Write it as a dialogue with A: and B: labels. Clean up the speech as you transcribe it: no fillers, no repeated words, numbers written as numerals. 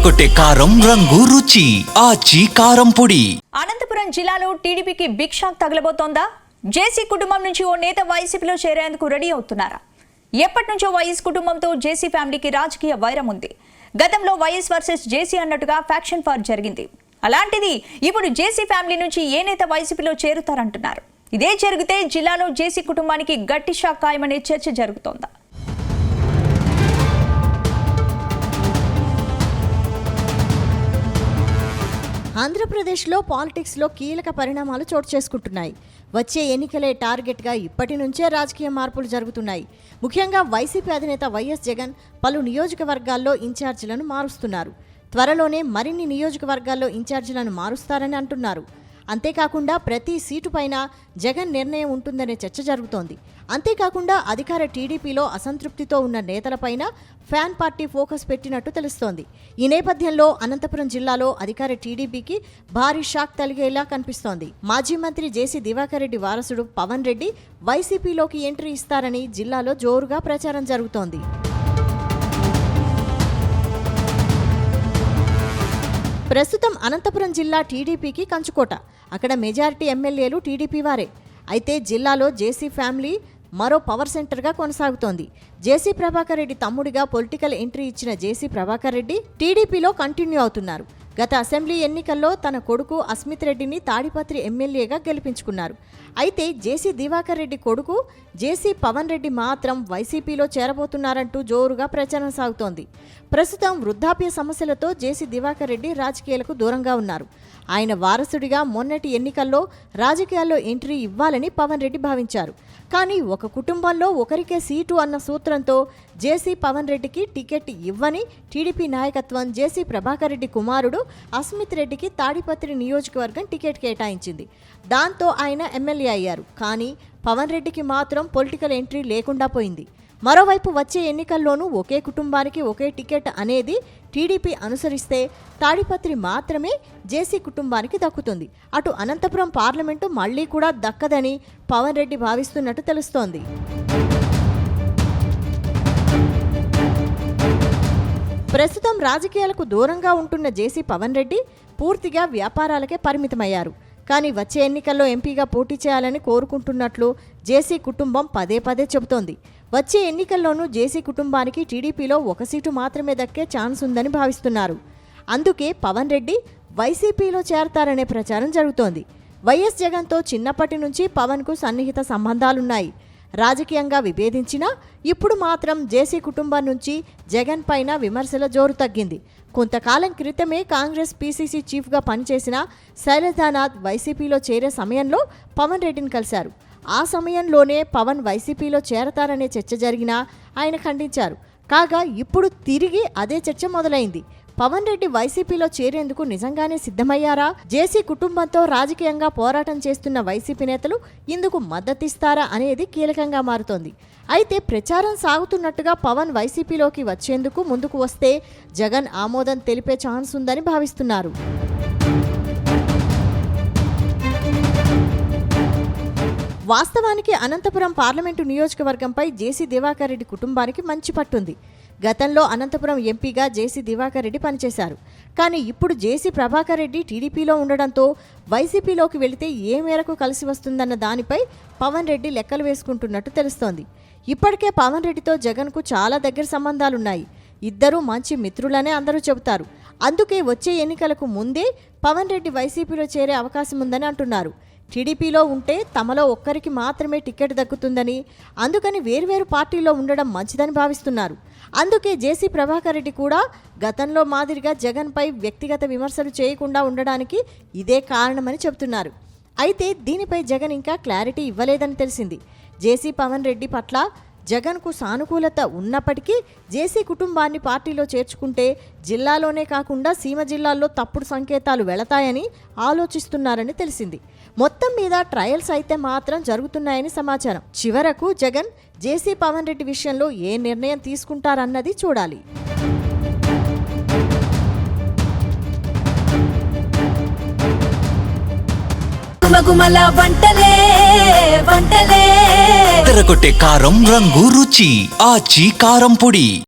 A: అదరగొట్టే కారం రంగు రుచి ఆచి కారం పొడి.
B: అనంతపురం జిల్లాలో టీడీపీకి బిగ్ షాక్ తగలబోతోందా? జేసీ కుటుంబం నుంచి ఓ నేత వైసీపీలో చేరేందుకు రెడీ అవుతున్నారా? ఎప్పటి నుంచో వైఎస్ కుటుంబంతో జేసీ ఫ్యామిలీకి రాజకీయ వైరం ఉంది. గతంలో వైఎస్ వర్సెస్ జేసీ అన్నట్టుగా ఫ్యాక్షన్ వార్ జరిగింది. అలాంటిది ఇప్పుడు జేసీ ఫ్యామిలీ నుంచి ఏ నేత వైసీపీలో చేరుతారంటున్నారు. ఇదే జరిగితే జిల్లాలో జేసీ కుటుంబానికి గట్టి షాక్ ఖాయమనే చర్చ జరుగుతోందా?
C: ఆంధ్రప్రదేశ్లో పాలిటిక్స్లో కీలక పరిణామాలు చోటు చేసుకుంటున్నాయి. వచ్చే ఎన్నికలే టార్గెట్గా ఇప్పటి నుంచే రాజకీయ మార్పులు జరుగుతున్నాయి. ముఖ్యంగా వైసీపీ అధినేత వైఎస్ జగన్ పలు నియోజకవర్గాల్లో ఇన్ఛార్జీలను మారుస్తున్నారు. త్వరలోనే మరిన్ని నియోజకవర్గాల్లో ఇన్ఛార్జీలను మారుస్తారని అంటున్నారు. అంతేకాకుండా ప్రతి సీటు పైన జగన్ నిర్ణయం ఉంటుందనే చర్చ జరుగుతోంది. అంతేకాకుండా అధికార టీడీపీలో అసంతృప్తితో ఉన్న నేతలపైన ఫ్యాన్ పార్టీ ఫోకస్ పెట్టినట్టు తెలుస్తోంది. ఈ నేపథ్యంలో అనంతపురం జిల్లాలో అధికార టీడీపీకి భారీ షాక్ తగిలేలా కనిపిస్తోంది. మాజీ మంత్రి జేసీ దివాకర్ రెడ్డి వారసుడు పవన్ రెడ్డి వైసీపీలోకి ఎంట్రీ ఇస్తారని జిల్లాలో జోరుగా ప్రచారం జరుగుతోంది. ప్రస్తుతం అనంతపురం జిల్లా టీడీపీకి కంచుకోట. అక్కడ మెజారిటీ ఎమ్మెల్యేలు టీడీపీ వారే. అయితే జిల్లాలో జేసీ ఫ్యామిలీ మరో పవర్ సెంటర్గా కొనసాగుతోంది. జేసీ ప్రభాకర్ రెడ్డి తమ్ముడిగా పొలిటికల్ ఎంట్రీ ఇచ్చిన జేసీ ప్రభాకర్ రెడ్డి టీడీపీలో కంటిన్యూ అవుతున్నారు. గత అసెంబ్లీ ఎన్నికల్లో తన కొడుకు అస్మిత్ రెడ్డిని తాడిపత్రి ఎమ్మెల్యేగా గెలిపించుకున్నారు. అయితే జేసీ దివాకర్ రెడ్డి కొడుకు జేసీ పవన్ రెడ్డి మాత్రం వైసీపీలో చేరబోతున్నారంటూ జోరుగా ప్రచారం సాగుతోంది. ప్రస్తుతం వృద్ధాప్య సమస్యలతో జేసీ దివాకర్ రెడ్డి రాజకీయాలకు దూరంగా ఉన్నారు. ఆయన వారసుడిగా మొన్నటి ఎన్నికల్లో రాజకీయాల్లో ఎంట్రీ ఇవ్వాలని పవన్ రెడ్డి భావించారు. కానీ ఒక కుటుంబంలో ఒకరికే సీటు అన్న సూత్రంతో జేసీ పవన్ రెడ్డికి టికెట్ ఇవ్వని టీడీపీ నాయకత్వం జేసీ ప్రభాకర్ రెడ్డి కుమారుడు అస్మిత్ రెడ్డికి తాడిపత్రి నియోజకవర్గం టికెట్ కేటాయించింది. దాంతో ఆయన ఎమ్మెల్యే అయ్యారు. కానీ పవన్ రెడ్డికి మాత్రం పొలిటికల్ ఎంట్రీ లేకుండా పోయింది. మరోవైపు వచ్చే ఎన్నికల్లోనూ ఒకే కుటుంబానికి ఒకే టికెట్ అనేది టీడీపీ అనుసరిస్తే తాడిపత్రి మాత్రమే జేసీ కుటుంబానికి దక్కుతుంది. అటు అనంతపురం పార్లమెంటు మళ్లీ కూడా దక్కదని పవన్ రెడ్డి భావిస్తున్నట్టు తెలుస్తోంది. ప్రస్తుతం రాజకీయాలకు దూరంగా ఉంటున్న జేసీ పవన్ రెడ్డి పూర్తిగా వ్యాపారాలకే పరిమితమయ్యారు. కానీ వచ్చే ఎన్నికల్లో ఎంపీగా పోటీ చేయాలని కోరుకుంటున్నట్లు జేసీ కుటుంబం పదే పదే చెబుతోంది. వచ్చే ఎన్నికల్లోనూ జేసీ కుటుంబానికి టీడీపీలో ఒక సీటు మాత్రమే దక్కే ఛాన్స్ ఉందని భావిస్తున్నారు. అందుకే పవన్ రెడ్డి వైసీపీలో చేరతారనే ప్రచారం జరుగుతోంది. వైఎస్ జగన్తో చిన్నప్పటి నుంచి పవన్కు సన్నిహిత సంబంధాలున్నాయి. రాజకీయంగా విభేదించినా ఇప్పుడు మాత్రం జేసీ కుటుంబం నుంచి జగన్ పైన విమర్శల జోరు తగ్గింది. కొంతకాలం క్రితమే కాంగ్రెస్ పీసీసీ చీఫ్గా పనిచేసిన శైలజానాథ్ వైసీపీలో చేరే సమయంలో పవన్ రెడ్డిని కలిశారు. ఆ సమయంలోనే పవన్ వైసీపీలో చేరతారనే చర్చ జరిగినా ఆయన ఖండించారు. కాగా ఇప్పుడు తిరిగి అదే చర్చ మొదలైంది. పవన్ రెడ్డి వైసీపీలో చేరేందుకు నిజంగానే సిద్ధమయ్యారా? జేసీ కుటుంబంతో రాజకీయంగా పోరాటం చేస్తున్న వైసీపీ నేతలు ఇందుకు మద్దతిస్తారా అనేది కీలకంగా మారుతోంది. అయితే ప్రచారం సాగుతున్నట్టుగా పవన్ వైసీపీలోకి వచ్చేందుకు ముందుకు వస్తే జగన్ ఆమోదం తెలిపే ఛాన్స్ ఉందని భావిస్తున్నారు. వాస్తవానికి అనంతపురం పార్లమెంటు నియోజకవర్గంపై జేసీ దివాకర్ రెడ్డి కుటుంబానికి మంచి పట్టుంది. గతంలో అనంతపురం ఎంపీగా జేసీ దివాకర్ రెడ్డి పనిచేశారు. కానీ ఇప్పుడు జేసీ ప్రభాకర్ రెడ్డి టీడీపీలో ఉండడంతో వైసీపీలోకి వెళితే ఏ మేరకు కలిసి వస్తుందన్న దానిపై పవన్ రెడ్డి లెక్కలు వేసుకుంటున్నట్టు తెలుస్తోంది. ఇప్పటికే పవన్ రెడ్డితో జగన్కు చాలా దగ్గర సంబంధాలున్నాయి. ఇద్దరూ మంచి మిత్రులనే అందరూ చెబుతారు. అందుకే వచ్చే ఎన్నికలకు ముందే పవన్ రెడ్డి వైసీపీలో చేరే అవకాశం ఉందని అంటున్నారు. టీడీపీలో ఉంటే తమలో ఒక్కరికి మాత్రమే టికెట్ దక్కుతుందని, అందుకని వేర్వేరు పార్టీలో ఉండడం మంచిదని భావిస్తున్నారు. అందుకే జేసీ ప్రభాకర్ రెడ్డి కూడా గతంలో మాదిరిగా జగన్పై వ్యక్తిగత విమర్శలు చేయకుండా ఉండడానికి ఇదే కారణమని చెబుతున్నారు. అయితే దీనిపై జగన్ ఇంకా క్లారిటీ ఇవ్వలేదని తెలిసింది. జేసీ పవన్ రెడ్డి పట్ల జగన్కు సానుకూలత ఉన్నప్పటికీ జేసీ కుటుంబాన్ని పార్టీలో చేర్చుకుంటే జిల్లాలోనే కాకుండా సీమ జిల్లాల్లో తప్పుడు సంకేతాలు వెళతాయని ఆలోచిస్తున్నారని తెలిసింది. మొత్తం మీద ట్రయల్స్ అయితే మాత్రం జరుగుతున్నాయని సమాచారం. చివరకు జగన్ జేసీ పవన్ రెడ్డి విషయంలో ఏ నిర్ణయం తీసుకుంటారన్నది చూడాలి.
A: అదరగొట్టే కారం రంగు రుచి ఆచి కారం పొడి.